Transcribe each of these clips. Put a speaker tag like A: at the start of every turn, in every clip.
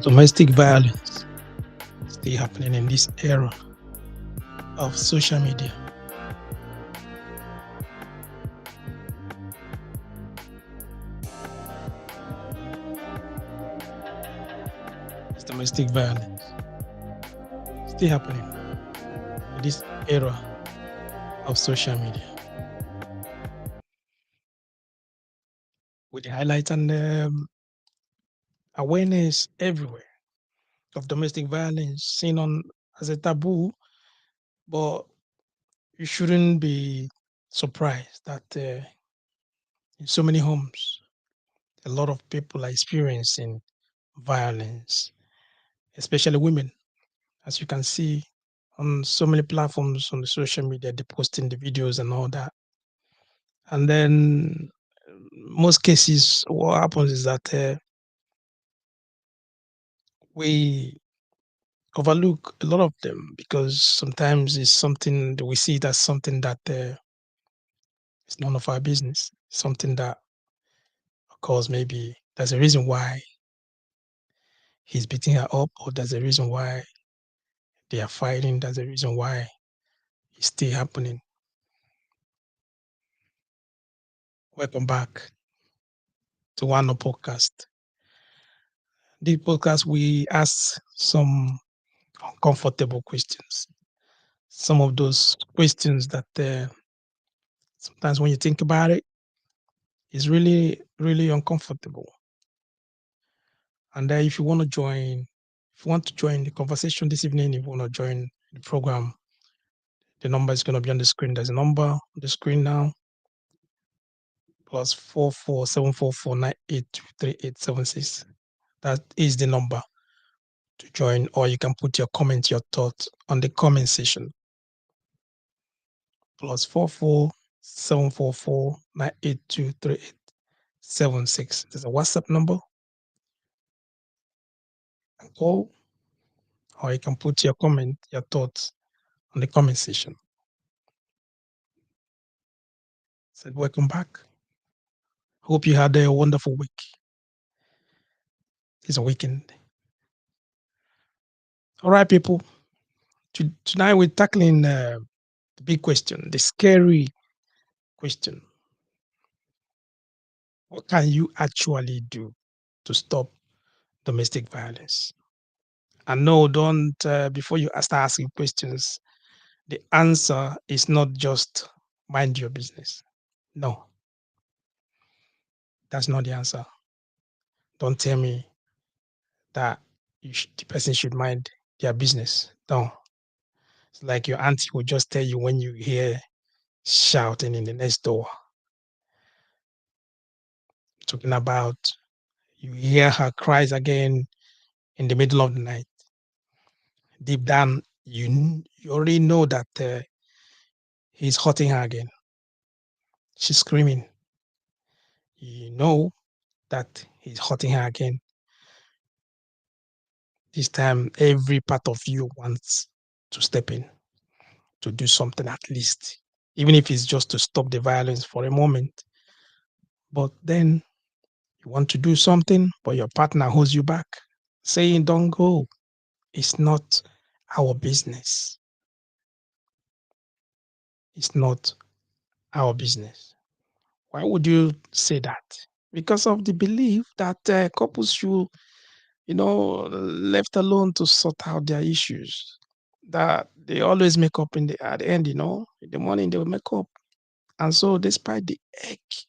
A: Domestic violence still happening in this era of social media. It's domestic violence still happening in this era of social media. With the highlights and awareness everywhere of domestic violence seen on as a taboo, but you shouldn't be surprised that in so many homes, a lot of people are experiencing violence, especially women. As you can see on so many platforms on the social media, they posting the videos and all that. And then most cases, what happens is that we overlook a lot of them because sometimes it's something that we see it as something that it's none of our business. Something that, of course, maybe there's a reason why he's beating her up, or there's a reason why they are fighting. There's a reason why it's still happening. Welcome back to one more podcast. The podcast we ask some uncomfortable questions. Some of those questions that sometimes when you think about it, is really, really uncomfortable. And if you want to join, if you want to join the conversation this evening, if you want to join the program, the number is going to be on the screen. There's a number on the screen now, +44 744 9823876. That is the number to join, or you can put your comments, your thoughts on the comment section. +44 744 9823876. There's a WhatsApp number. Call, or you can put your comment, your thoughts on the comment section. Said, welcome back. Hope you had a wonderful week. It's a weekend. All right, people. Tonight we're tackling the big question, the scary question. What can you actually do to stop domestic violence? And no, don't, before you start asking questions, the answer is not just mind your business. No, that's not the answer. Don't tell me that the person should mind their business. No. It's like your auntie will just tell you when you hear shouting in the next door. Talking about you hear her cries again in the middle of the night. Deep down, you already know that he's hurting her again. She's screaming. You know that he's hurting her again. This time, every part of you wants to step in, to do something at least, even if it's just to stop the violence for a moment. But then you want to do something, but your partner holds you back, saying, don't go. It's not our business. It's not our business. Why would you say that? Because of the belief that couples should, left alone to sort out their issues. That they always make up at the end, in the morning they will make up. And so, despite the ache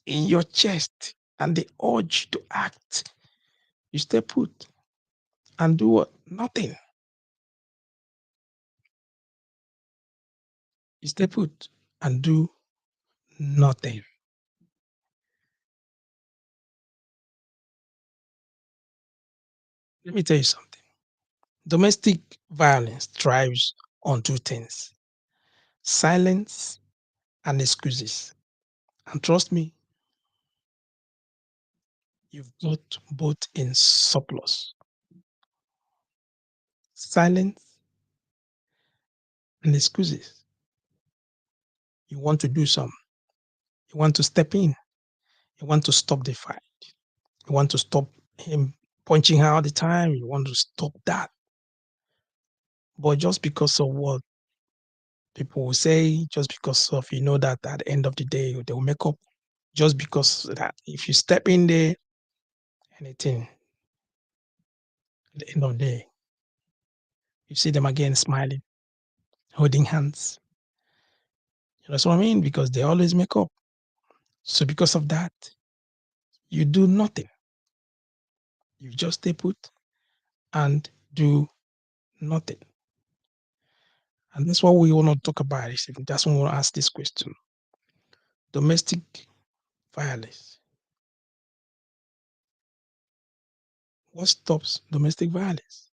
A: in your chest and the urge to act, you stay put and do what? Nothing. You stay put and do nothing. Let me tell you something. Domestic violence thrives on two things: silence and excuses. And trust me, you've got both in surplus: silence and excuses. You want to do something, you want to step in, you want to stop the fight, you want to stop him punching her all the time. You want to stop that. But just because of what people will say, just because of that at the end of the day they will make up, just because that if you step in there, anything at the end of the day, you see them again smiling, holding hands. You know what I mean? Because they always make up. So because of that, you do nothing. You just stay put and do nothing. And that's what we want to talk about. That's what we want to ask this question. Domestic violence. What stops domestic violence?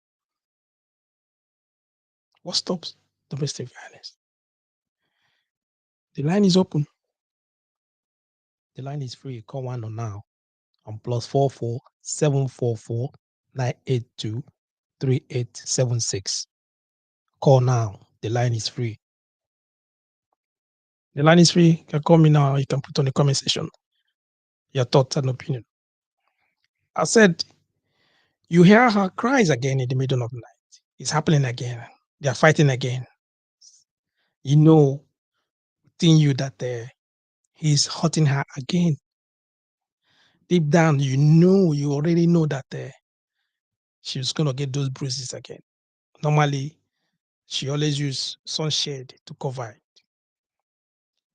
A: What stops domestic violence? The line is open. The line is free. Call one on now on +44 744 982 3876. Call now. The line is free. The line is free. You can call me now. You can put on the comment section your thoughts and opinion. I said, you hear her cries again in the middle of the night. It's happening again. They are fighting again. You know, within you that he's hurting her again. Deep down, you already know that she's going to get those bruises again. Normally, she always use sunshade to cover it.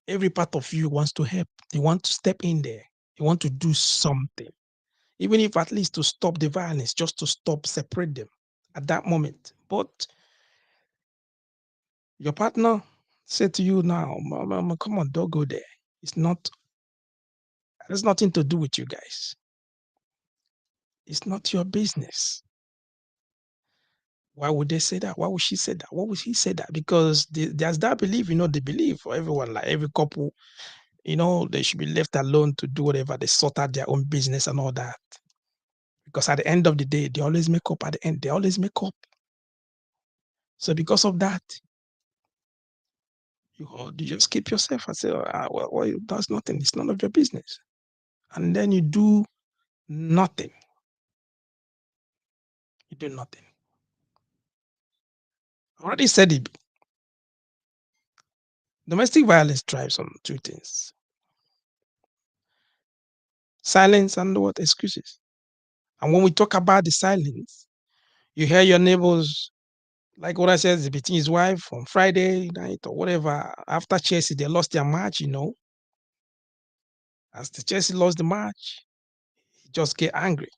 A: Every part of you wants to help. You want to step in there. You want to do something. Even if at least to stop the violence, just to separate them at that moment. But your partner said to you now, Mama, come on, don't go there. It's nothing to do with you guys. It's not your business. Why would they say that? Why would she say that? Why would he say that? Because there's that belief, they believe for everyone, like every couple, they should be left alone to do whatever. They sort out their own business and all that. Because at the end of the day, they always make up at the end. They always make up. So because of that, you just keep yourself and say, well, that's nothing. It's none of your business. And then you do nothing. You do nothing. I already said it. Domestic violence thrives on two things: silence and what? Excuses. And when we talk about the silence, you hear your neighbors, like what I said, he's beating his wife on Friday night or whatever. After Chelsea, they lost their match, As the Chelsea lost the match, he just get angry.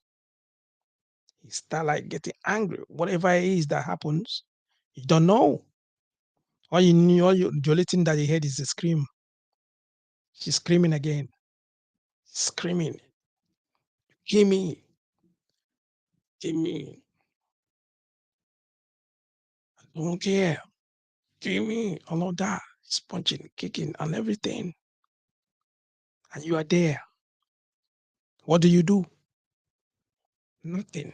A: He start like getting angry. Whatever it is that happens, you don't know. All you knew, the only thing that you heard is a scream. She's screaming again, screaming, Gimme, Gimme, I don't care, Gimme, all of that. It's punching, kicking, and everything. And you are there. What do? Nothing.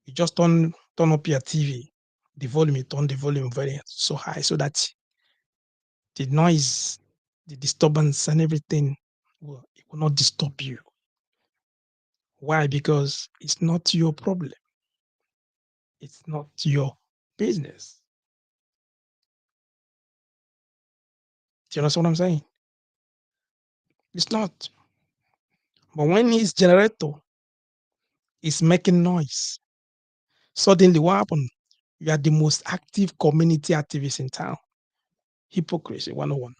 A: You just turn up your TV, the volume, you turn the volume very so high so that the noise, the disturbance, and everything it will not disturb you. Why? Because it's not your problem. It's not your business. Do you understand what I'm saying? It's not. But when his generator is making noise, suddenly what happened? You are the most active community activist in town. Hypocrisy 101.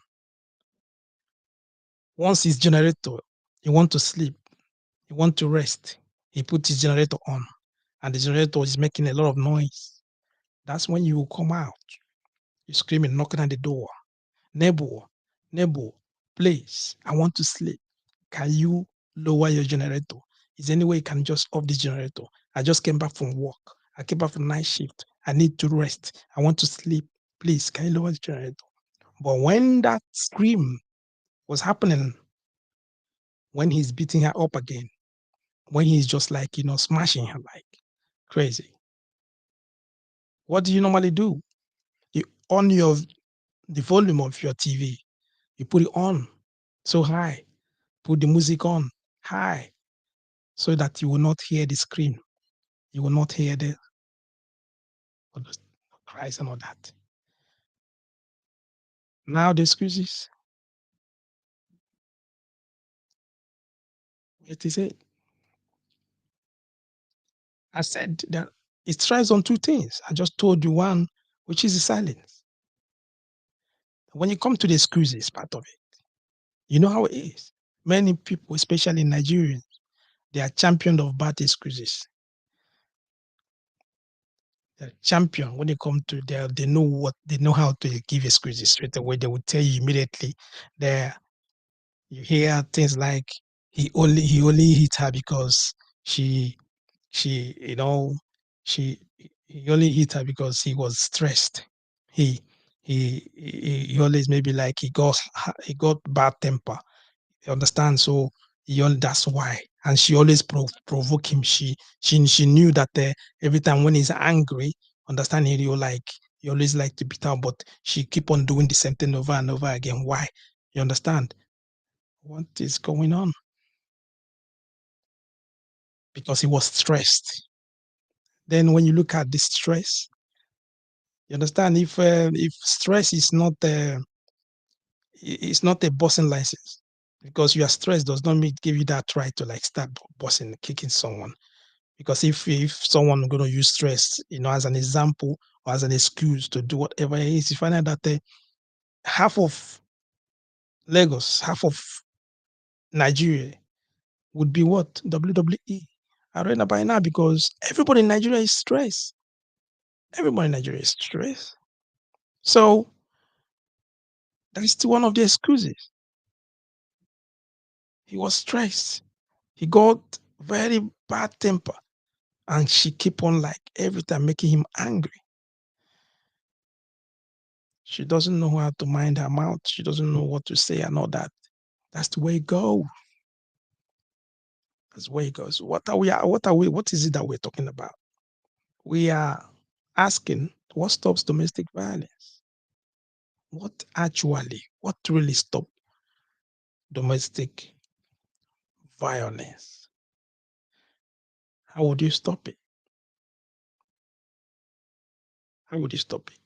A: Once his generator, you want to sleep, you want to rest, he put his generator on, and the generator is making a lot of noise. That's when you will come out. You're screaming, knocking at the door. Neighbor, neighbor, please, I want to sleep. Can you lower your generator? Is there any way you can just off this generator? I just came back from work. I came back from night shift. I need to rest. I want to sleep. Please, can you lower the generator? But when that scream was happening, when he's beating her up again, when he's just like, smashing her like crazy, what do you normally do? You on the volume of your TV, you put it on so high, put the music on high, so that you will not hear the scream, you will not hear the cries and all that. Now the excuses, it is it. I said that it tries on two things. I just told you one, which is the silence. When you come to the excuses part of it, you know how it is. Many people, especially Nigerians, they are champion of bad excuses. They're champion when they come to they know what they know how to give excuses straight away. They will tell you immediately. There, you hear things like he only hit her because she she you know she he only hit her because he was stressed. He he always maybe like he got bad temper. You understand? So that's why. And she always provoke him. She knew that every time when he's angry, understand he always like to beat her, but she keep on doing the same thing over and over again. Why? You understand? What is going on? Because he was stressed. Then when you look at the stress, you understand if stress is not it's not a bossing license, because you are stressed does not mean give you that right to like start bossing, kicking someone. Because if someone going to use stress, as an example or as an excuse to do whatever it is, you find out that half of Lagos, half of Nigeria would be what? WWE arena by now, because everybody in Nigeria is stressed. Everybody in Nigeria is stressed. So that's still one of the excuses. He was stressed. He got very bad temper, and she keep on like every time making him angry. She doesn't know how to mind her mouth. She doesn't know what to say and all that. That's the way it goes. That's the way it goes. What is it that we're talking about? We are asking what stops domestic violence? What really stop domestic violence? How would you stop it? How would you stop it?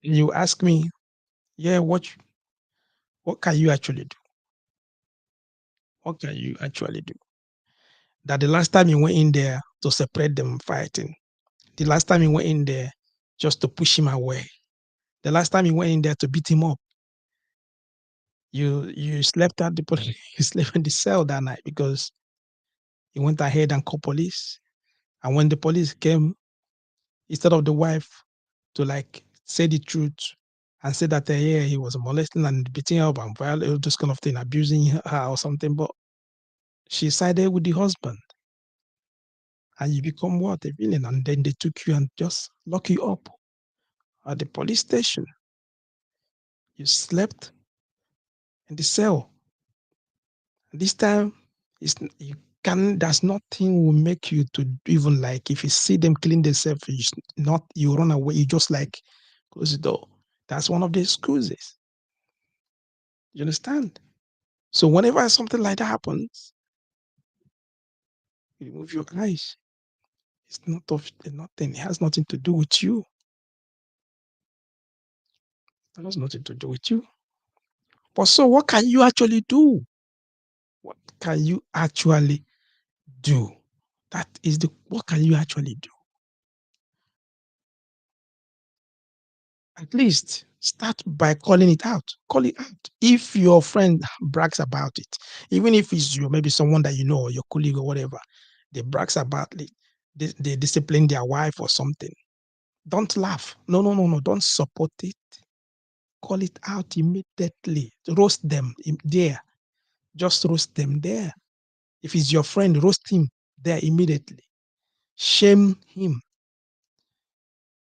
A: You ask me, yeah, what can you actually do? What can you actually do? That the last time you went in there to separate them fighting, the last time you went in there just to push him away, the last time you went in there to beat him up, you slept at the police, you slept in the cell that night because you went ahead and called police. And when the police came, instead of the wife to like say the truth and say that yeah, he was molesting and beating her up and violating this kind of thing, abusing her or something, but she sided with the husband, and you become what? A villain. And then they took you and just lock you up at the police station. You slept in the cell. This time, it's you can. There's nothing will make you to even like if you see them killing themselves, you run away. You just like close the door. That's one of the excuses. You understand? So whenever something like that happens, you remove your eyes. It's not of nothing. It has nothing to do with you. It has nothing to do with you. But so, what can you actually do? What can you actually do? That is the what can you actually do? At least start by calling it out. Call it out. If your friend brags about it, even if it's you, maybe someone that you know, or your colleague or whatever, they brags about it, they discipline their wife or something. Don't laugh. No, no, no, no. Don't support it. Call it out immediately. Roast them there. Just roast them there. If it's your friend, roast him there immediately. Shame him.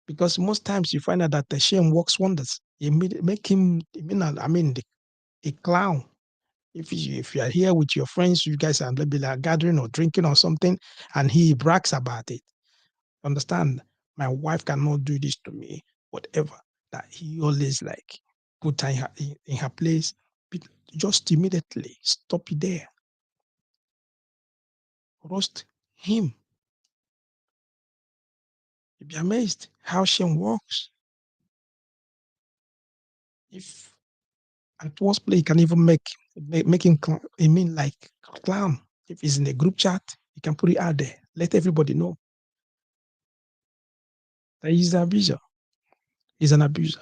A: Because most times you find out that the shame works wonders. Make him, a clown. If you are here with your friends, you guys are maybe like gathering or drinking or something, and he brags about it. Understand? My wife cannot do this to me, whatever. That he always like put her in her place. Just immediately stop it there. Roast him. You'll be amazed how shame works. If at worst play, you can even make him like clown. If he's in a group chat, you can put it out there. Let everybody know that he's an abuser. He's an abuser.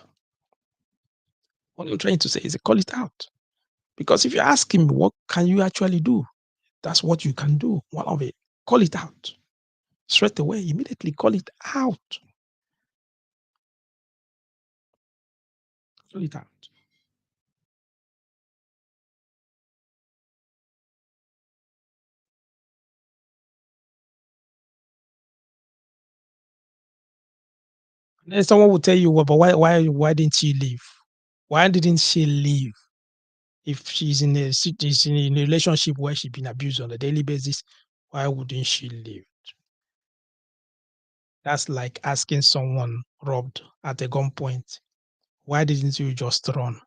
A: What I'm trying to say is call it out. Because if you ask him, what can you actually do? That's what you can do. One of it. Call it out. Straight away, immediately call it out. Call it out. And then someone will tell you, well, but why didn't she leave? Why didn't she leave? If she's in a relationship where she's been abused on a daily basis, why wouldn't she leave? That's like asking someone robbed at a gunpoint, why didn't you just run?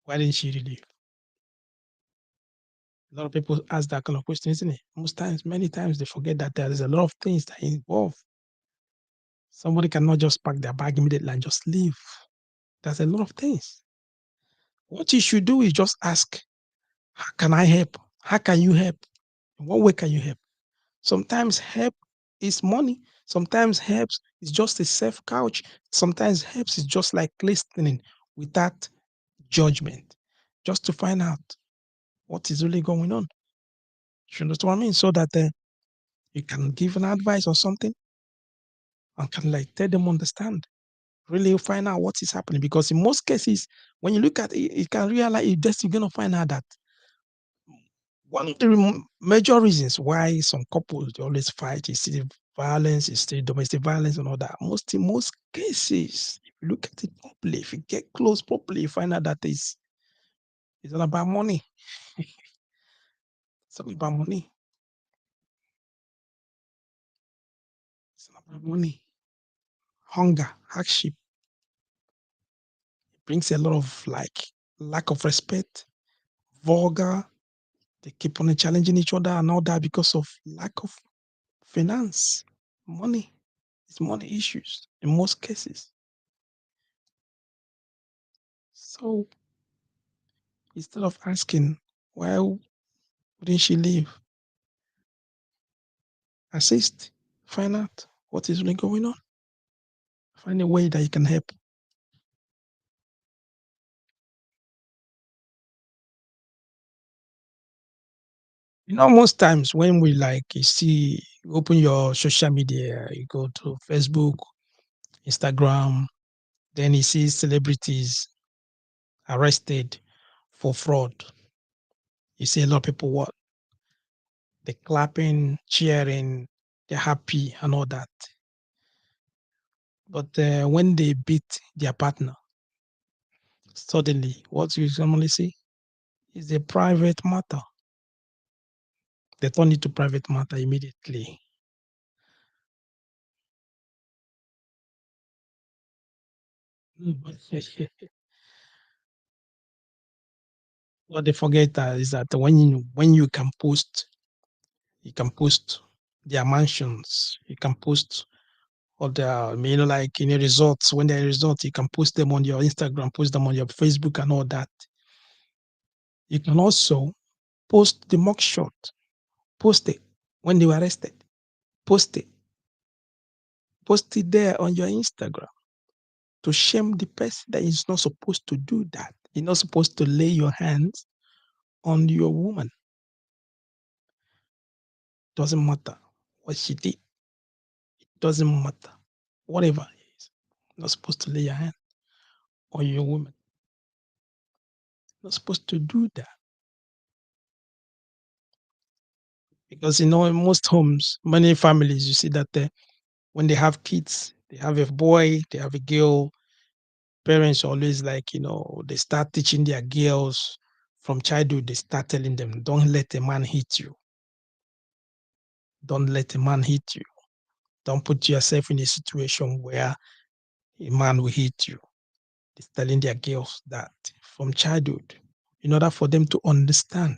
A: Why didn't she leave? A lot of people ask that kind of question, isn't it? Most times, many times, they forget that there is a lot of things that involve. Somebody cannot just pack their bag immediately and just leave. There's a lot of things. What you should do is just ask, how can I help? How can you help? In what way can you help? Sometimes help is money. Sometimes helps is just a safe couch. Sometimes helps is just like listening without judgment, just to find out what is really going on. You understand what I mean? So that you can give an advice or something and can like tell them understand. Really find out what is happening. Because in most cases, when you look at it, you can realize you're gonna find out that one of the major reasons why some couples they always fight is still violence, is still domestic violence and all that. In most cases, if you look at it properly, if you get close properly, you find out that it's all about money. It's all about money. It's all about money. Hunger, hardship brings a lot of like lack of respect, vulgar. They keep on challenging each other and all that because of lack of finance, money. It's money issues in most cases. So instead of asking, why wouldn't she leave? Assist, find out what is really going on, find a way that you can help. Most times when we like you see, you open your social media, you go to Facebook, Instagram, then you see celebrities arrested for fraud. You see a lot of people what they're clapping, cheering, they're happy and all that. But when they beat their partner, suddenly what you normally see is a private matter. They turn it to private matter immediately. What they forget is that when you can post their mansions, you can post all the like in the results. When there are results, you can post them on your Instagram, post them on your Facebook and all that. You can also post the mugshot, post it when they were arrested, post it, post it there on your Instagram to shame the person that is not supposed to do that. You're not supposed to lay your hands on your woman. Doesn't matter what she did. It doesn't matter. Whatever it is. You're not supposed to lay your hand on your woman. You're not supposed to do that. Because in most homes, many families, you see that when they have kids, they have a boy, they have a girl, parents always like, they start teaching their girls from childhood, they start telling them, don't let a man hit you. Don't let a man hit you. Don't put yourself in a situation where a man will hit you. It's telling their girls that from childhood, in order for them to understand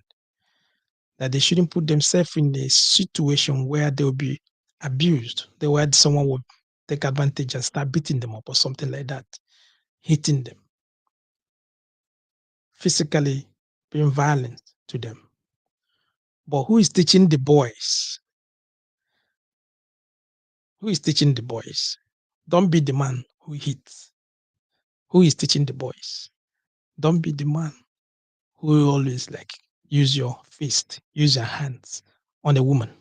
A: that they shouldn't put themselves in a situation where they'll be abused, the where someone would take advantage and start beating them up or something like that, hitting them, physically being violent to them. But who is teaching the boys? Who is teaching the boys? Don't be the man who hits. Who is teaching the boys? Don't be the man who will always like use your fist, use your hands on a woman.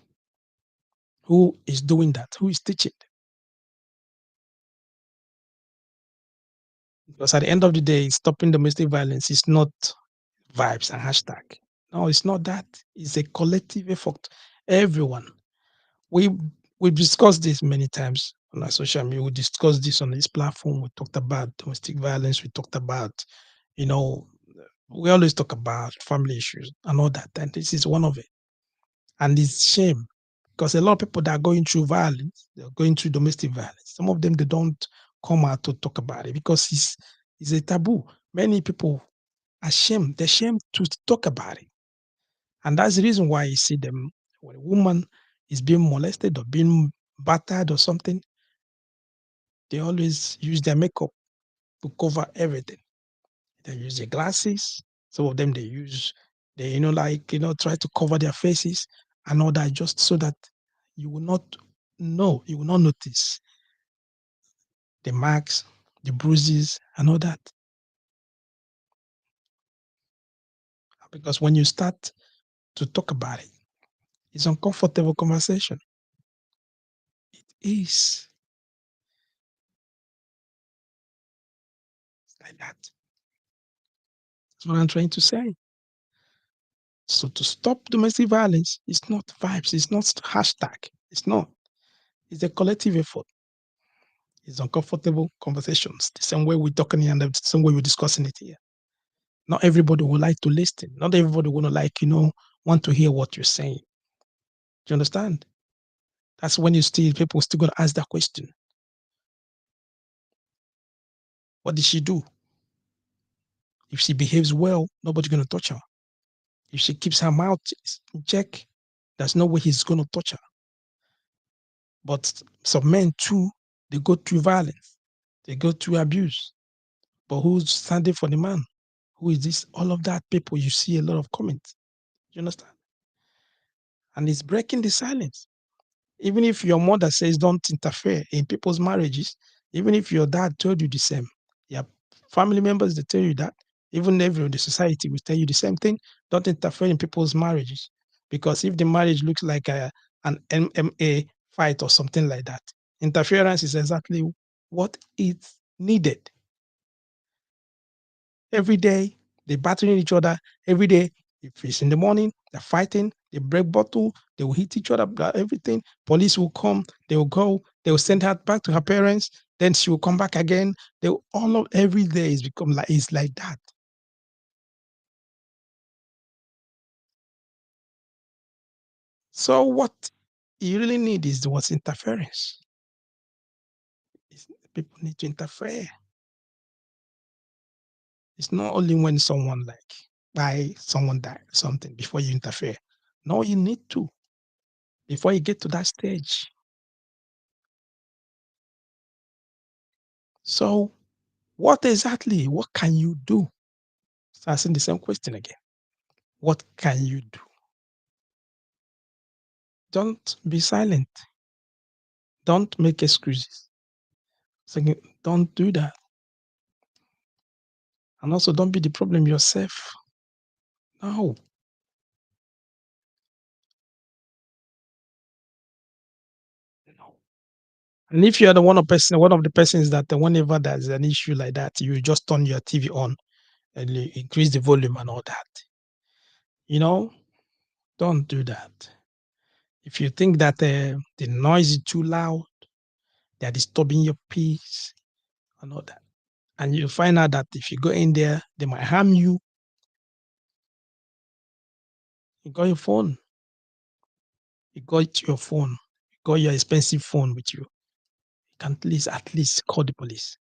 A: Who is doing that? Who is teaching? Because at the end of the day, stopping domestic violence is not vibes and hashtag. No, it's not that. It's a collective effort. Everyone. We we've discussed this many times on our social media. We discussed this on this platform. We talked about domestic violence. We talked about, you know, we always talk about family issues and all that. And this is one of it. And it's shame because a lot of people that are going through violence, they're going through domestic violence. Some of them they don't come out to talk about it because it's a taboo. Many people are ashamed. They're ashamed to talk about it. And that's the reason why you see them when a woman is being molested or being battered or something, they always use their makeup to cover everything. They use their glasses. Some of them they use they try to cover their faces and all that just so that you will not know, you will not notice the marks, the bruises, and all that. Because when you start to talk about it, it's uncomfortable conversation. It is like that. That's what I'm trying to say. So to stop domestic violence, it's not vibes, it's not hashtag, it's not. It's a collective effort. It's uncomfortable conversations. The same way we're talking here and the same way we're discussing it here. Not everybody will like to listen. Not everybody will like, want to hear what you're saying. Do you understand? That's when you still people still gonna ask that question. What did she do? If she behaves well, nobody's gonna touch her. If she keeps her mouth in check, there's no way he's gonna touch her. But some men too, they go through violence, they go through abuse. But who's standing for the man? Who is this? All of that people, you see a lot of comments. You understand? And it's breaking the silence. Even if your mother says don't interfere in people's marriages, even if your dad told you the same, your family members they tell you that, even everyone in the society will tell you the same thing. Don't interfere in people's marriages. Because if the marriage looks like an MMA fight or something like that, interference is exactly what is needed. Every day, they're battling each other. Every day, if it's in the morning, they're fighting, they break bottle, they will hit each other, everything. Police will come, they will go, they will send her back to her parents, then she will come back again. They will, all of every day is become like it's like that. So what you really need is what's interference. People need to interfere. It's not only when someone like by someone died something before you interfere. No, you need to before you get to that stage. So what can you do? So asking the same question again. What can you do? Don't be silent. Don't make excuses. So don't do that. And also don't be the problem yourself. No. No. And if you're the one of the persons that whenever there's an issue like that, you just turn your TV on and you increase the volume and all that. You know, don't do that. If you think that the noise is too loud, they're disturbing your peace and all that. And you find out that if you go in there, they might harm you. You got your phone. You got your phone. You got your expensive phone with you. You can at least call the police.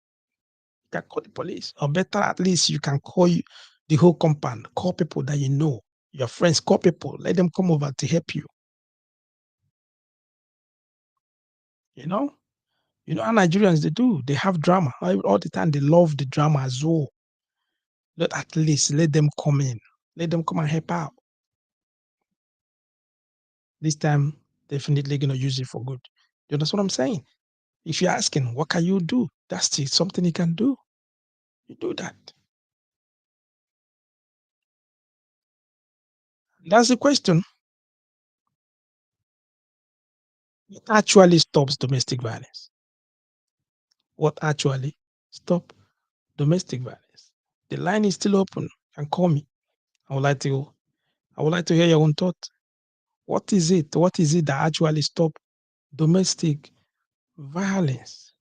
A: You can call the police, or better, at least you can call the whole compound, call people that you know, your friends, call people, let them come over to help you. You know, how Nigerians they do. They have drama all the time. They love the drama as well. At least let them come in, let them come and help out. This time, definitely gonna use it for good. You understand what I'm saying? If you're asking, what can you do? That's still something you can do. You do that. That's the question. What actually stops domestic violence? What actually stop domestic violence? The line is still open. You can call me. I would like to. I would like to hear your own thought. What is it? What is it that actually stop domestic violence?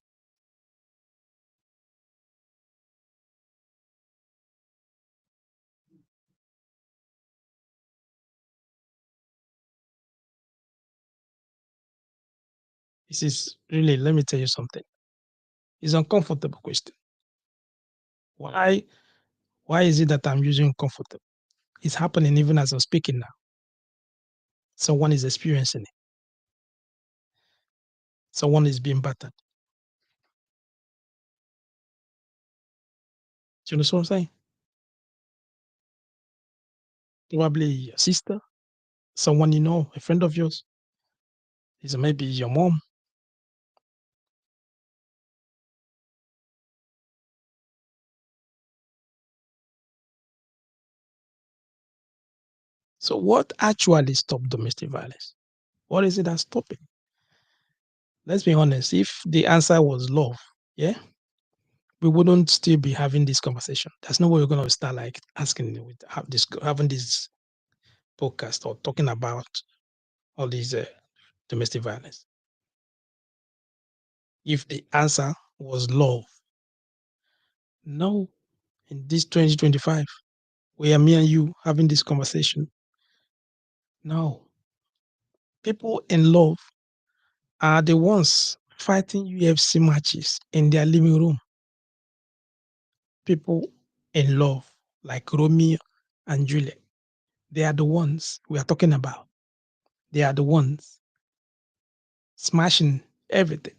A: This is really. Let me tell you something. It's an uncomfortable question. Why? Why is it that I'm using uncomfortable? It's happening even as I'm speaking now. Someone is experiencing it. Someone is being battered. Do you know what I'm saying? Probably your sister, someone you know, a friend of yours, is maybe your mom. So what actually stopped domestic violence? What is it that's stopping? Let's be honest. If the answer was love, yeah, we wouldn't still be having this conversation. There's no way we're gonna start like asking with having this podcast or talking about all these domestic violence. If the answer was love, no, in this 2025, where me and you having this conversation, no, people in love are the ones fighting UFC matches in their living room. People in love, like Romeo and Juliet, they are the ones we are talking about. They are the ones smashing everything.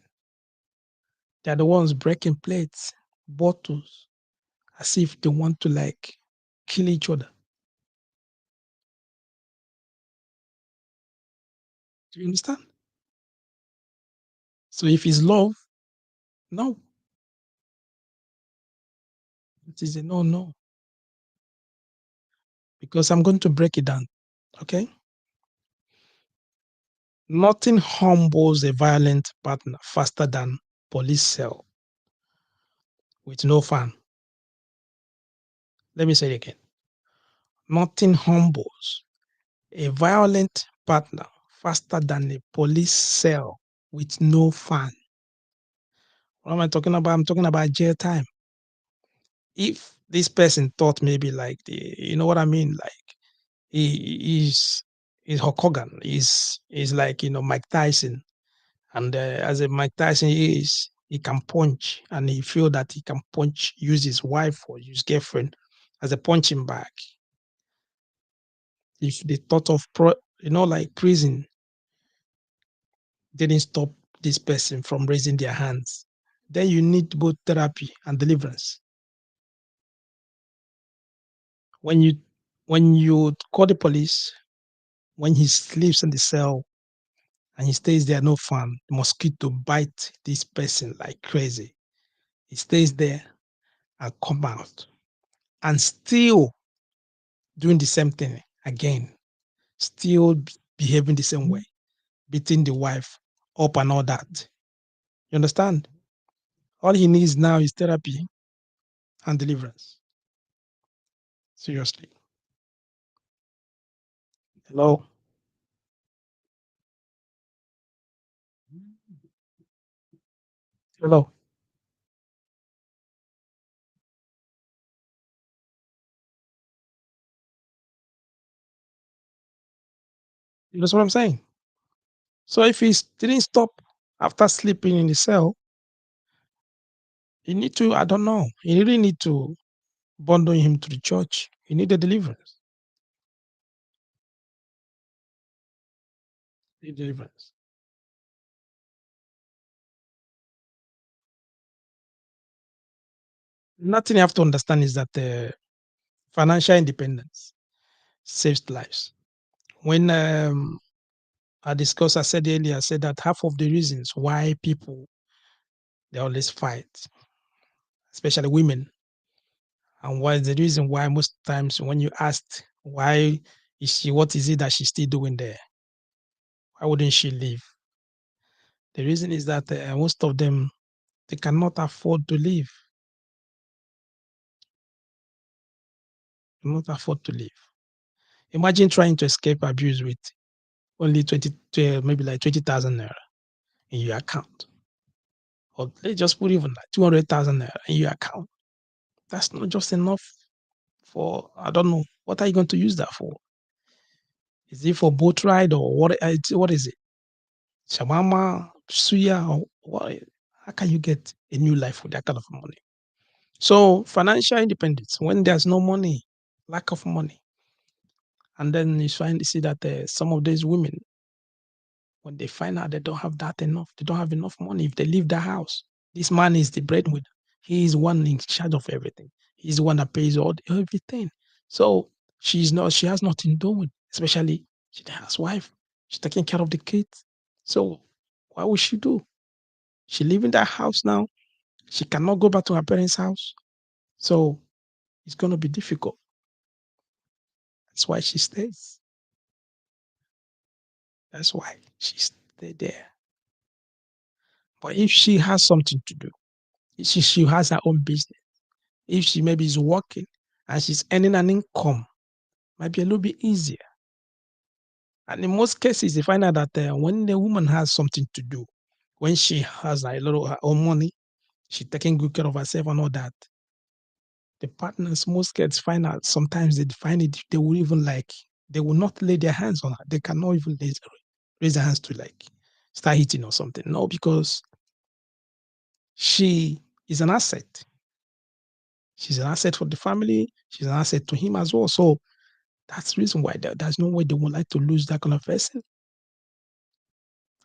A: They are the ones breaking plates, bottles, as if they want to like kill each other. Do you understand? So if it's love, no, it is a no, no. Because I'm going to break it down. Okay? Nothing humbles a violent partner faster than police cell with no fan. Let me say it again. Nothing humbles a violent partner faster than a police cell with no fan. What am I talking about? I'm talking about jail time. If this person thought maybe like you know what I mean, like he's Hulk Hogan, is like Mike Tyson, and as a Mike Tyson is, he can punch, and he feel that he can punch, use his wife or his girlfriend as a punching bag. If the thought of like prison didn't stop this person from raising their hands, then you need both therapy and deliverance. When you call the police, when he sleeps in the cell and he stays there, no fun, the mosquito bite this person like crazy. He stays there and come out and still doing the same thing again, still behaving the same way, beating the wife up and all that. You understand? All he needs now is therapy and deliverance. Seriously. Hello? Hello? You know what I'm saying? So if he didn't stop after sleeping in the cell, You need to, I don't know, you really need to bundle him to the church. You need a deliverance. You need deliverance. Nothing you have to understand is that financial independence saves lives. When I said earlier, I said that half of the reasons why people they always fight, especially women, and why the reason why most times when you ask why is she, what is it that she's still doing there? Why wouldn't she leave? The reason is that most of them they cannot afford to leave, cannot afford to leave. Imagine trying to escape abuse with only 20, maybe like 20,000 naira in your account, or let's just put even like 200,000 naira in your account. That's not just enough for, I don't know, what are you going to use that for? Is it for boat ride or what? What is it? Shawarma, suya, or what? How can you get a new life with that kind of money? So financial independence, when there's no money, lack of money, and then you find, you see that some of these women, when they find out they don't have that enough, they don't have enough money. If they leave the house, this man is the breadwinner. He is one in charge of everything. He's the one that pays all everything. So she's not. She has nothing doing. Especially she's the housewife. She's taking care of the kids. So what will she do? She live in that house now. She cannot go back to her parents' house. So it's gonna be difficult. That's why she stays. That's why she stay there. But if she has something to do, if she has her own business, if she maybe is working and she's earning an income, might be a little bit easier. And in most cases, you find out that when the woman has something to do, when she has a lot of her own money, she's taking good care of herself and all that. The partners, most kids find out sometimes they find it, they will even like, they will not lay their hands on her. They cannot even raise their hands to like start hitting or something. No, because she is an asset. She's an asset for the family. She's an asset to him as well. So that's the reason why there's no way they would like to lose that kind of person.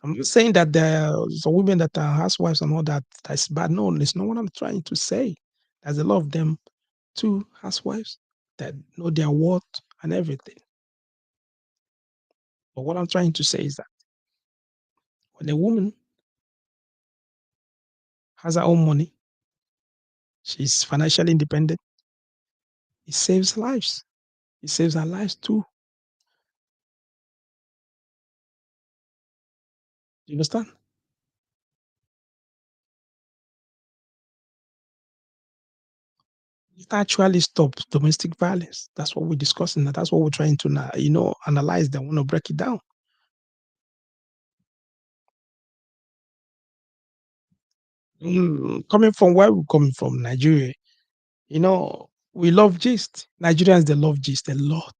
A: I'm not saying that there are some women that are housewives and all that. That's bad. No, it's not what I'm trying to say. There's a lot of them too, housewives, that know their worth and everything. But what I'm trying to say is that when a woman has her own money, she's financially independent, it saves lives. It saves her lives too. You understand? It actually stops domestic violence. That's what we're discussing. That's what we're trying to now, analyze. They want to break it down. Coming from where we're coming from, Nigeria, we love gist. Nigerians, they love gist a lot.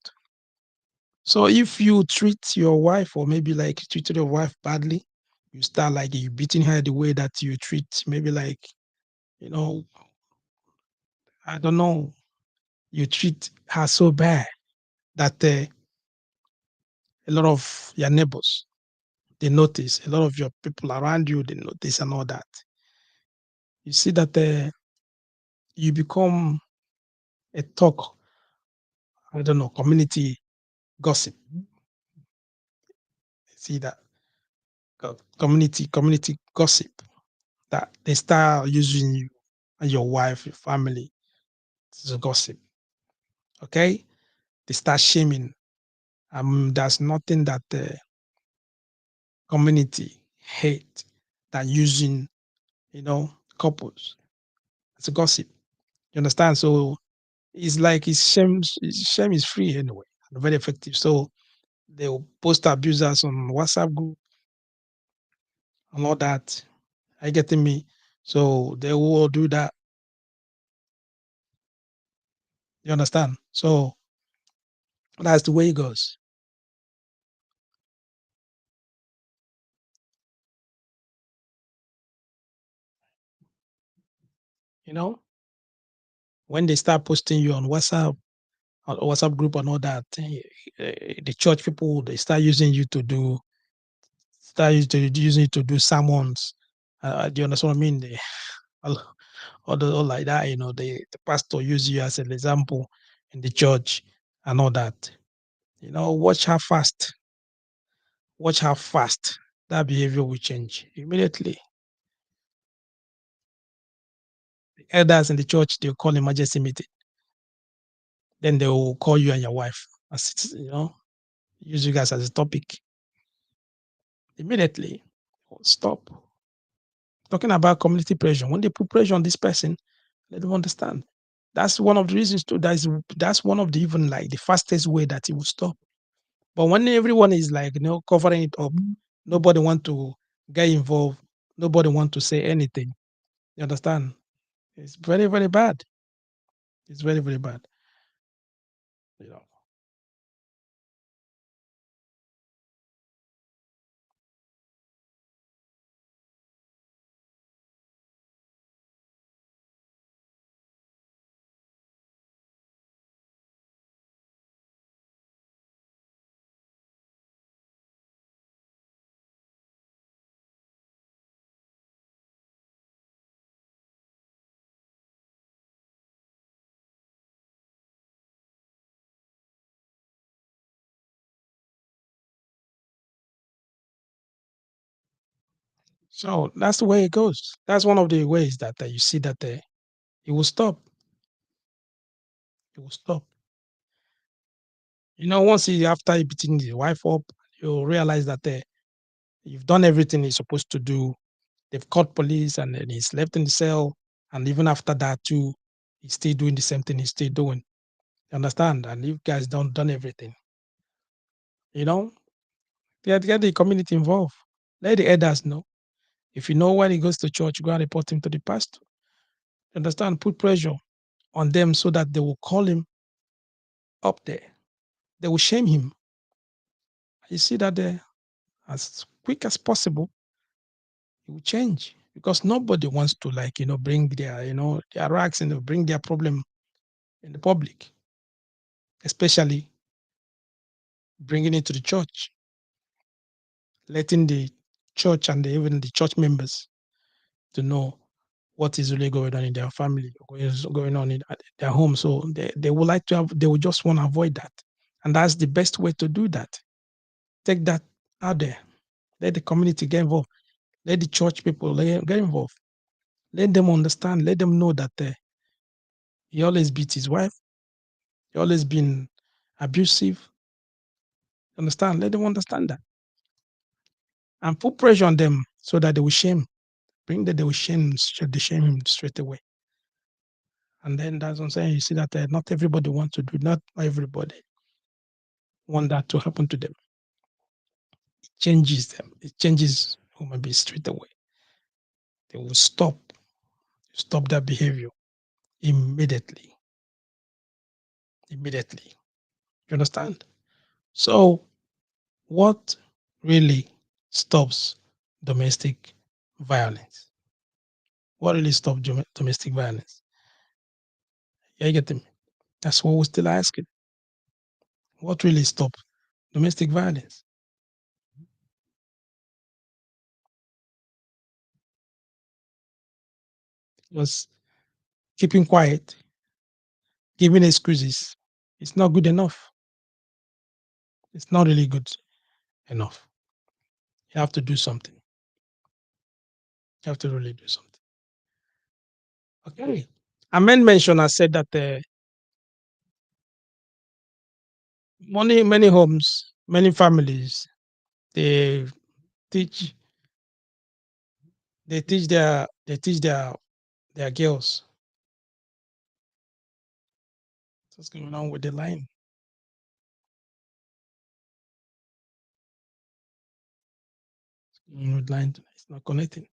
A: So if you treat your wife or maybe like you treated your wife badly, you start like you beating her the way that you treat maybe like, you know, I don't know, you treat her so bad that a lot of your neighbors, they notice, a lot of your people around you, they notice and all that. You see that you become a talk, I don't know, community gossip. See that community gossip, that they start using you and your wife, your family to gossip. Okay, they start shaming. There's nothing that the community hate than using, couples as a gossip. You understand? So it's like shame is free anyway and very effective. So they will post abusers on WhatsApp group and all that. Are you getting me? So they will do that. You understand? So that's the way it goes. You know, when they start posting you on WhatsApp group and all that, the church people they start using you to do using it to do sermons. Do you understand what I mean? All, all like that, the pastor use you as an example in the church and all that. Watch how fast that behavior will change immediately. The elders in the church they'll call emergency meeting. Then they will call you and your wife as use you guys as a topic. Immediately, stop. Talking about community pressure. When they put pressure on this person, let them understand. That's one of the reasons too. That's one of the even like the fastest way that it will stop. But when everyone is like covering it up, nobody want to get involved. Nobody want to say anything. You understand? It's very very bad. It's very very bad. You know. So that's the way it goes. That's one of the ways that you see that it will stop. It will stop. Once after you beating the wife up, you realize that you've done everything you're supposed to do. They've called police and then he's left in the cell. And even after that too, he's still doing the same thing he's still doing. You understand? And you guys don't done everything, you know, get the community involved. Let the elders know. If you know when he goes to church, go and report him to the pastor. You understand? Put pressure on them so that they will call him up there. They will shame him. You see that as quick as possible, it will change because nobody wants to bring their rags and bring their problem in the public, especially bringing it to the church, letting the church and even the church members to know what is really going on in their family, what is going on at their home. So they would like to have, they would just want to avoid that. And that's the best way to do that. Take that out there. Let the community get involved. Let the church people get involved. Let them understand. Let them know that he always beat his wife. He always been abusive. Understand? Let them understand that. And put pressure on them so that they will shame. Bring that they will they shame him straight away. And then that's what I'm saying. You see that not everybody wants to do, not everybody want that to happen to them. It changes them. It changes human beings straight away. They will stop that behavior immediately. Immediately. You understand? So what really stops domestic violence? What really stops domestic violence? Yeah, you get me? That's what we're still asking. What really stops domestic violence? Because keeping quiet, giving excuses, it's not good enough. It's not really good enough. You have to do something. You have to really do something. Okay. Amen mentioned I said that many homes, many families, they teach they teach their girls what's going on with the line. With line, it's not connecting.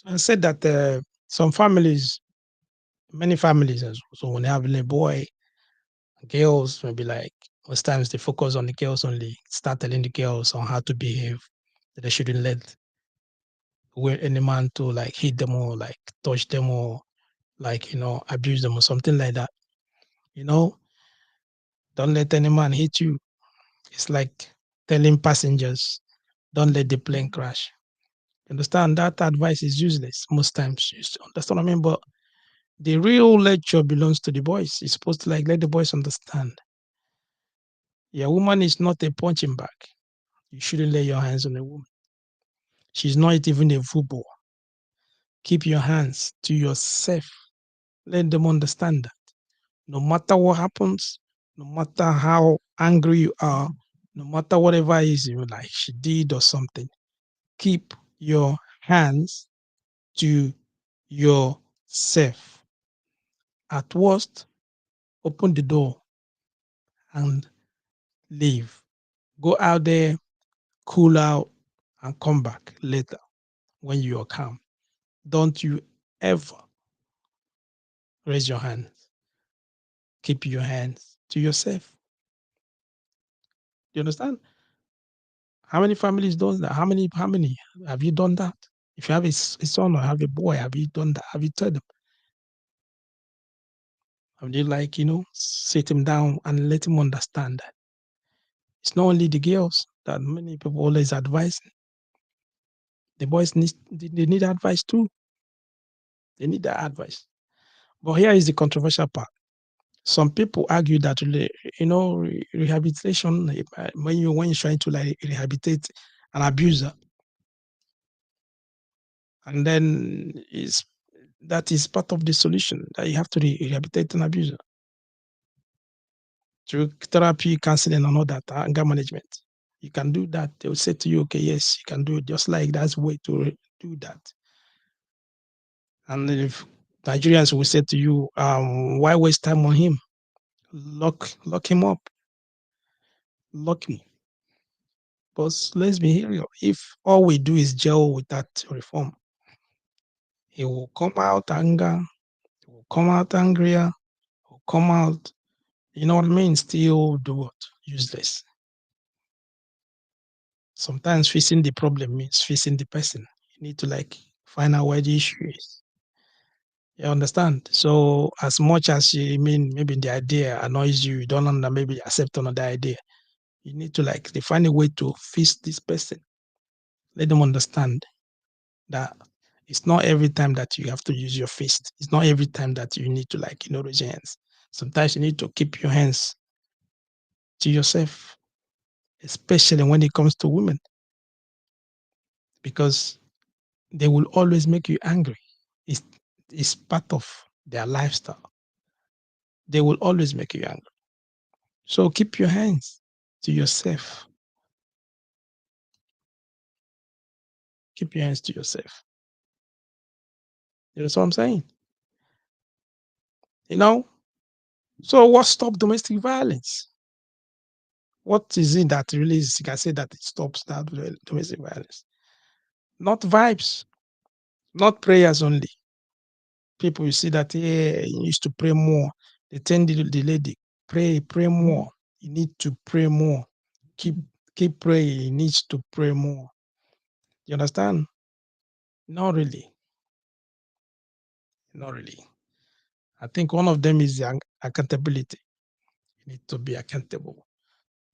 A: I said that some families, many families, so when they have a boy, girls maybe like most times they focus on the girls only, start telling the girls on how to behave, that they shouldn't let any man to like hit them or like touch them or like abuse them or something like that. You know, don't let any man hit you. It's like telling passengers, don't let the plane crash. Understand that advice is useless most times. You understand what I mean? But the real lecture belongs to the boys. It's supposed to like let the boys understand. Your woman is not a punching bag. You shouldn't lay your hands on a woman. She's not even a football. Keep your hands to yourself. Let them understand that. No matter what happens, no matter how angry you are, no matter whatever it is you like she did or something, keep your hands to yourself. At worst, open the door and leave. Go out there, cool out, and come back later when you are calm. Don't you ever raise your hands. Keep your hands to yourself. You understand? How many families does that? How many have you done that? If you have a son or have a boy, have you done that? Have you told them? Have you like, sit him down and let him understand that it's not only the girls that many people always advise. The boys need advice too. They need that advice. But here is the controversial part. Some people argue that rehabilitation, when you're trying to like rehabilitate an abuser, and then is that is part of the solution, that you have to rehabilitate an abuser through therapy, counseling, and all that, anger management. You can do that. They will say to you, okay, yes, you can do it. Just like that's a way to do that. And if Nigerians will say to you, why waste time on him? Lock him up. Lock him. But let's be real. If all we do is gel with that reform, he will come out anger, he will come out angrier, he will come out, you know what I mean, still do what? Useless. Sometimes fixing the problem means fixing the person. You need to like find out where the issue is. You understand? So as much as you mean maybe the idea annoys you, you don't maybe accept another idea. You need to like find a way to fix this person. Let them understand that it's not every time that you have to use your fist. It's not every time that you need to like, raise your hands. Sometimes you need to keep your hands to yourself, especially when it comes to women, because they will always make you angry. It's, it's part of their lifestyle. They will always make you angry. So keep your hands to yourself. Keep your hands to yourself. You know what I'm saying? You know? So what stops domestic violence? What is it that really is, you can say that it stops that domestic violence? Not vibes, not prayers only. People, you see that, yeah, you used to pray more. They tell the lady, pray more. You need to pray more. Keep keep praying. He needs to pray more. You understand? Not really. Not really. I think one of them is the accountability. You need to be accountable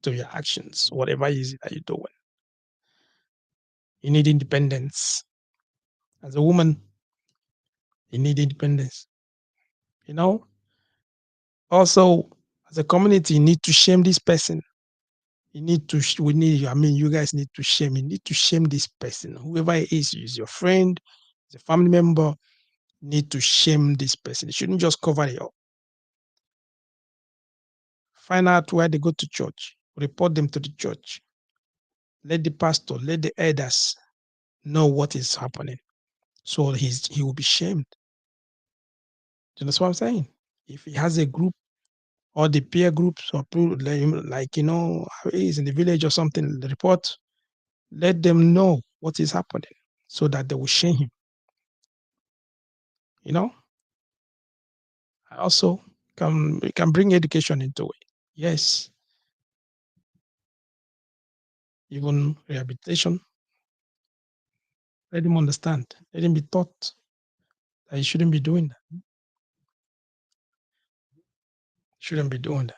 A: to your actions, whatever it is that you're doing. You need independence. As a woman, you need independence. You know? Also, as a community, you need to shame this person. You need to, you guys need to shame. You need to shame this person. Whoever it is your friend, is a family member, need to shame this person. You shouldn't just cover it up. Find out where they go to church. Report them to the church. Let the pastor, let the elders know what is happening. So he will be shamed. Do you understand what I'm saying? If he has a group or the peer groups or like how he is in the village or something, the report, let them know what is happening so that they will shame him. You know, I also can bring education into it. Yes, even rehabilitation. Let him understand. Let him be taught that he shouldn't be doing that. Shouldn't be doing that.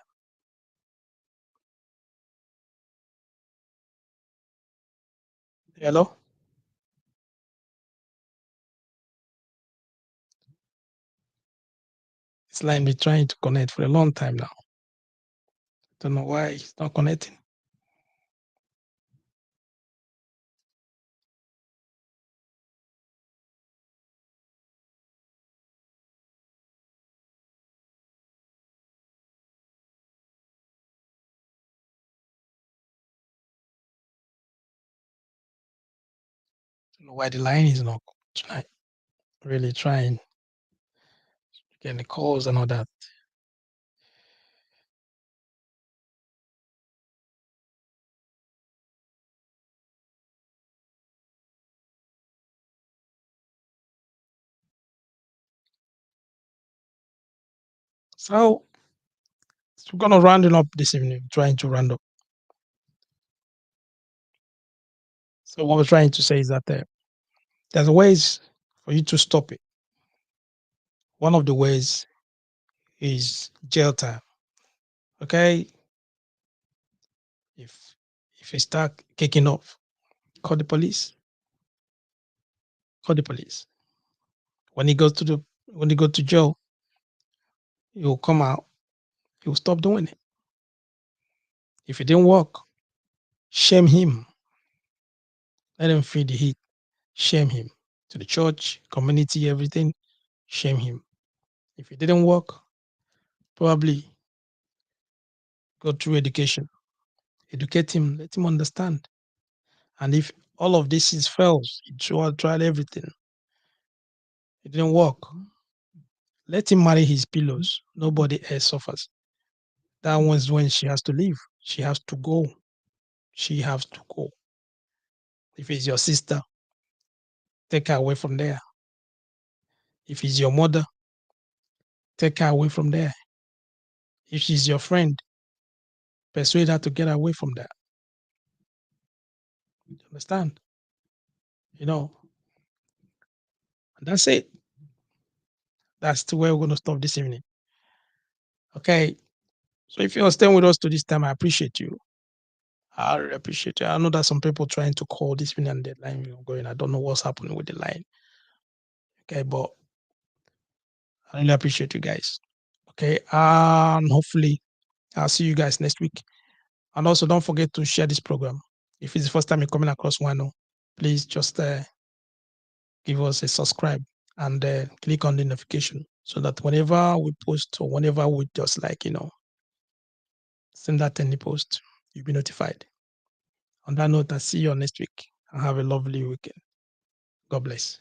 A: Hello? It's like me trying to connect for a long time now. Don't know why it's not connecting. Don't know why the line is not trying, really trying, getting the calls and all that. So we're gonna round it up this evening, trying to round up. So what we're trying to say is that there's ways for you to stop it. One of the ways is jail time. Okay, if if you start kicking off, call the police. Call the police. When he goes to the when he go to jail, he will come out. He will stop doing it. If it didn't work, shame him. Let him feel the heat. Shame him to the church, community, everything. Shame him. If it didn't work, probably go through education. Educate him. Let him understand. And if all of this is fails, he tried everything. It didn't work. Let him marry his pillows. Nobody else suffers. That one's when she has to leave. She has to go. She has to go. If it's your sister, take her away from there. If it's your mother, take her away from there. If she's your friend, persuade her to get away from there. You understand? You know, and that's it. That's the way we're going to stop this evening. Okay. So if you're staying with us to this time, I appreciate you. I really appreciate it. I know that some people trying to call this evening and the line going. I don't know what's happening with the line. Okay, but I really appreciate you guys. Okay. And hopefully I'll see you guys next week. And also don't forget to share this program. If it's the first time you're coming across Wano, please just give us a subscribe and click on the notification so that whenever we post or whenever we just send that any post, you'll be notified. On that note, I'll see you next week and have a lovely weekend. God bless.